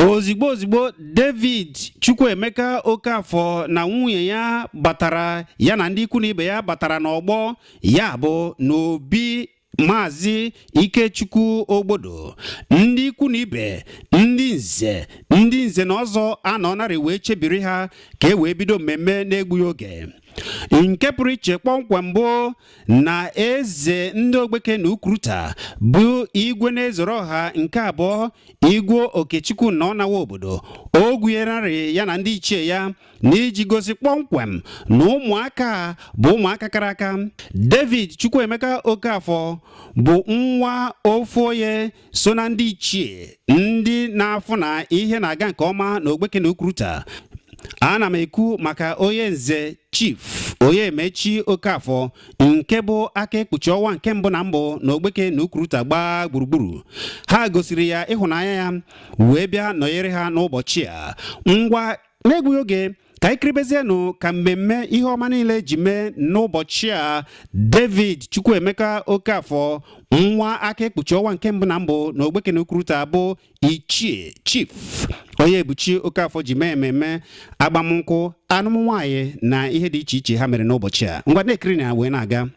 ozigbo David Chukwuemeka Okafor na nwunye ya batara ya na ndị ikwu na ibe ya batara n'ọgbọ ya bụ n'obi Maazị Ikechukwu Ogbodo. Ndị ikwu na ibe ndị nze na ọzọ anọnarị wee chebiri ha ka e wee bido mmemme na-egbughị oge. Nke pụrụ iche kpọmkwem bụ na eze ndị Ogbeke na Ukwuruta bụ igwe na-ezoro ọha nke abụọ Igwe Okechukwu na ọnawa obodo o gụnyerarị ya na ndị ichie ya n'iji gosi kpọmkwem na ụmụaka bụ ụmụaka kara aka. David Chukwuemeka Okafor bụ nwa ofu onye so na ndị ichie ndị na-afụ na ihe na-aga nke ọma na Ogbeke na Ukwuruta. Ana m ekwu maka onye nze Chief Onyemechi Okafor nke bụ aka ekpuchi ọnwa nke mbụ na mbụ na Ogbeke na Ukwuruta gbaa gburugburu. Ha gosiri ya ịhụnanya ya wee bịa nọnyere ha n'ụbọchị a. Ngwa na-egbughị oge ka anyị kiribezienụ ka mmemme ihe ọma niile ji mee n'ụbọchị a. David Chukwuemeka Okafor nwa aka ekpuchi ọnwa nke mbụ na mbụ na Ogbeke na Ukwuruta bụ Ichie Chief Onyebuchi Okafor ji mee mmemme agbamnkwụ, alụmnwaanyị na ihe dị iche iche ha mere n'ụbọchị a. Ngwa na-ekiri na wee na-aga.